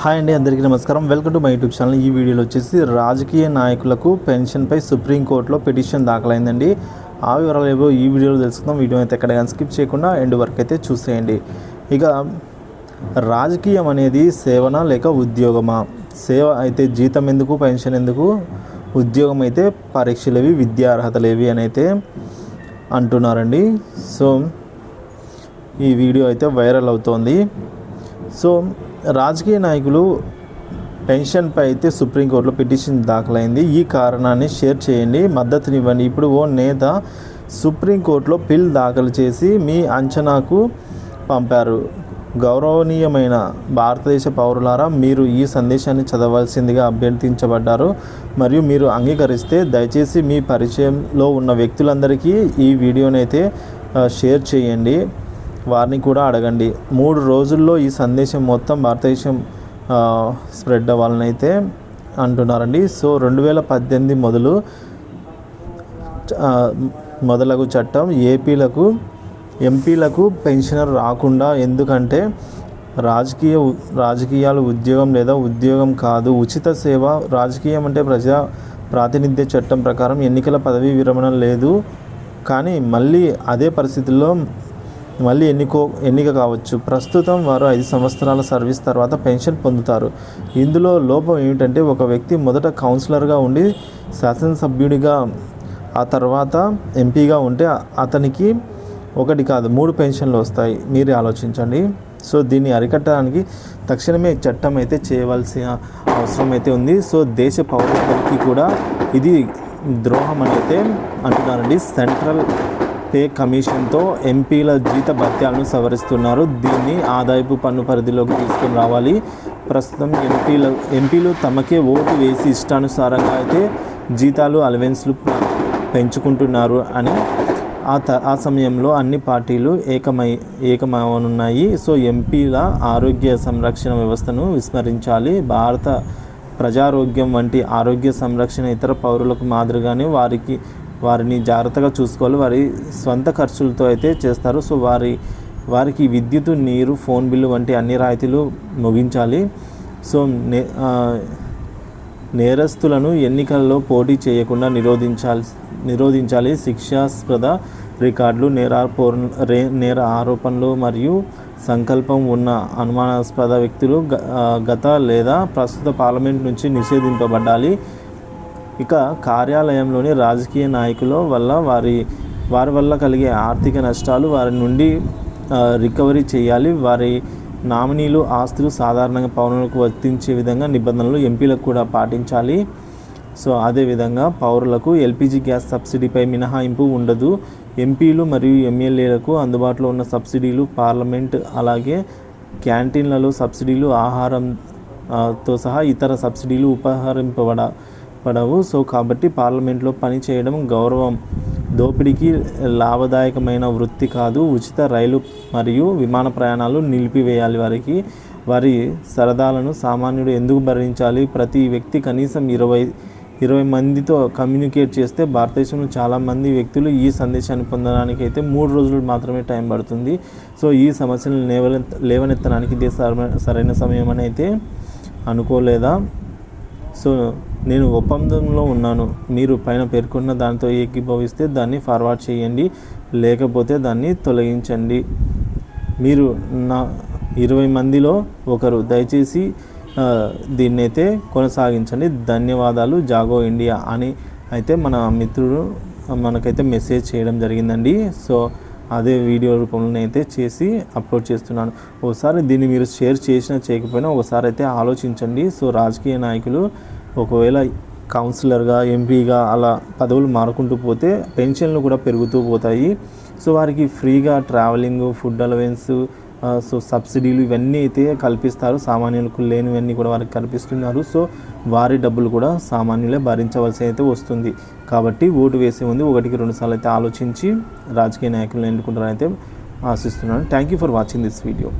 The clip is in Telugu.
హాయ్ అండి, అందరికీ నమస్కారం. Welcome to my YouTube channel. ఈ వీడియోలో వచ్చేసి రాజకీయ నాయకులకు పెన్షన్పై సుప్రీంకోర్టులో పిటిషన్ దాఖలైందండి. ఆ వివరాలు ఏవో ఈ వీడియోలో తెలుసుకుందాం. వీడియో అయితే ఎక్కడ కానీ స్కిప్ చేయకుండా ఎండ్ వరకు అయితే చూసేయండి. ఇక రాజకీయం అనేది సేవనా లేక ఉద్యోగమా? సేవ అయితే జీతం ఎందుకు, పెన్షన్ ఎందుకు? ఉద్యోగం అయితే పరీక్షలేవి, విద్యార్హతలేవి అని అయితే అంటున్నారండి. సో ఈ వీడియో అయితే వైరల్ అవుతోంది. సో రాజకీయ నాయకులు పెన్షన్పై అయితే సుప్రీంకోర్టులో పిటిషన్ దాఖలైంది. ఈ కారణాన్ని షేర్ చేయండి, మద్దతునివ్వండి. ఇప్పుడు ఓ నేత సుప్రీంకోర్టులో పిల్ దాఖలు చేసి మీ అంచనాకు పంపారు. గౌరవనీయమైన భారతదేశ పౌరులారా, మీరు ఈ సందేశాన్ని చదవాల్సిందిగా అభ్యర్థించబడ్డారు. మరియు మీరు అంగీకరిస్తే దయచేసి మీ పరిచయంలో ఉన్న వ్యక్తులందరికీ ఈ వీడియోనైతే షేర్ చేయండి, వారిని కూడా అడగండి. 3 రోజుల్లో ఈ సందేశం మొత్తం భారతదేశం స్ప్రెడ్ అవ్వాలని అయితే అంటున్నారండి. సో 2018 మొదలగు చట్టం ఎంపీలకు పెన్షనర్ రాకుండా, ఎందుకంటే రాజకీయాలు ఉద్యోగం లేదా ఉద్యోగం కాదు. ఉచిత సేవ. రాజకీయం అంటే ప్రజా ప్రాతినిధ్య చట్టం ప్రకారం ఎన్నికల పదవీ విరమణ లేదు. కానీ మళ్ళీ అదే పరిస్థితుల్లో మళ్ళీ ఎన్నిక కావచ్చు. ప్రస్తుతం వారు 5 సంవత్సరాల సర్వీస్ తర్వాత పెన్షన్ పొందుతారు. ఇందులో లోపం ఏమిటంటే, ఒక వ్యక్తి మొదట కౌన్సిలర్గా ఉండి శాసనసభ్యుడిగా, ఆ తర్వాత ఎంపీగా ఉంటే అతనికి 1 కాదు 3 పెన్షన్లు వస్తాయి. మీరే ఆలోచించండి. సో దీన్ని అరికట్టడానికి తక్షణమే చట్టం అయితే చేయవలసిన అవసరం అయితే ఉంది. సో దేశ పౌరులందరికీ కూడా ఇది ద్రోహం అని అయితే అంటున్నారండి. సెంట్రల్ పే కమిషన్తో ఎంపీల జీత భత్యాలను సవరిస్తున్నారు. దీన్ని ఆదాయపు పన్ను పరిధిలోకి తీసుకుని రావాలి. ప్రస్తుతం ఎంపీలు తమకే ఓటు వేసి ఇష్టానుసారంగా అయితే జీతాలు, అలవెన్స్లు పెంచుకుంటున్నారు అని ఆ సమయంలో అన్ని పార్టీలు ఏకమవనున్నాయి. సో ఎంపీల ఆరోగ్య సంరక్షణ వ్యవస్థను విస్మరించాలి. భారత ప్రజారోగ్యం వంటి ఆరోగ్య సంరక్షణ ఇతర పౌరులకు మాదిరిగానే వారిని జాగ్రత్తగా చూసుకోవాలి. వారి స్వంత ఖర్చులతో అయితే చేస్తారు. సో వారికి విద్యుత్, నీరు, ఫోన్ బిల్లు వంటి అన్ని రాయితీలు ముగించాలి. సో నేరస్తులను ఎన్నికల్లో పోటీ చేయకుండా నిరోధించాలి. శిక్షాస్పద రికార్డులు, నేర ఆరోపణలు మరియు సంకల్పం ఉన్న అనుమానాస్పద వ్యక్తులు గత లేదా ప్రస్తుత పార్లమెంట్ నుంచి నిషేధింపబడాలి. ఇక కార్యాలయంలోని రాజకీయ నాయకుల వల్ల వారి వల్ల కలిగే ఆర్థిక నష్టాలు వారి నుండి రికవరీ చేయాలి. వారి నామినీలు, ఆస్తులు సాధారణంగా పౌరులకు వర్తించే విధంగా నిబంధనలు ఎంపీలకు కూడా పాటించాలి. సో అదేవిధంగా పౌరులకు ఎల్పిజి గ్యాస్ సబ్సిడీపై మినహాయింపు ఉండదు. ఎంపీలు మరియు ఎమ్మెల్యేలకు అందుబాటులో ఉన్న సబ్సిడీలు, పార్లమెంట్ అలాగే క్యాంటీన్లలో సబ్సిడీలు, ఆహారంతో సహా ఇతర సబ్సిడీలు ఉపహరింపబడవు. సో కాబట్టి పార్లమెంట్లో పని చేయడం గౌరవం. దోపిడీకి లాభదాయకమైన వృత్తి కాదు. ఉచిత రైలు మరియు విమాన ప్రయాణాలు నిలిపివేయాలి. వారి సరదాలను సామాన్యుడు ఎందుకు భరించాలి? ప్రతి వ్యక్తి కనీసం 20 మందితో కమ్యూనికేట్ చేస్తే భారతదేశంలో చాలామంది వ్యక్తులు ఈ సందేశాన్ని పొందడానికి అయితే 3 రోజులు మాత్రమే టైం పడుతుంది. సో ఈ సమస్యలను లేవనెత్తడానికి ఇదే సరైన సమయం అని అయితే అనుకోలేదా? సో నేను ఒప్పందంలో ఉన్నాను. మీరు పైన పేర్కొన్న దానితో ఏకీభవిస్తే దాన్ని ఫార్వర్డ్ చేయండి, లేకపోతే దాన్ని తొలగించండి. మీరు నా 20 మందిలో ఒకరు. దయచేసి దీన్నైతే కొనసాగించండి. ధన్యవాదాలు, జాగో ఇండియా అని అయితే మన మిత్రుడు మనకైతే మెసేజ్ చేయడం జరిగిందండి. సో అదే వీడియో రూపంలో అయితే చేసి అప్లోడ్ చేస్తున్నాను. ఒకసారి దీన్ని మీరు షేర్ చేసినా చేయకపోయినా ఒకసారి అయితే ఆలోచించండి. సో రాజకీయ నాయకులు ఒకవేళ కౌన్సిలర్గా, ఎంపీగా అలా పదవులు మారుకుంటూ పోతే పెన్షన్లు కూడా పెరుగుతూ పోతాయి. సో వారికి ఫ్రీగా ట్రావెలింగ్, ఫుడ్ అలవెన్స్, సో సబ్సిడీలు ఇవన్నీ అయితే కల్పిస్తారు. సామాన్యులకు లేనివన్నీ కూడా వారికి కల్పిస్తున్నారు. సో వారి డబ్బులు కూడా సామాన్యులే భరించవలసి అయితే వస్తుంది. కాబట్టి ఓటు వేసే ముందు 1కి 2 సార్లు అయితే ఆలోచించి రాజకీయ నాయకులను ఎన్నుకుంటారని అయితే ఆశిస్తున్నాను. Thank you for watching this video.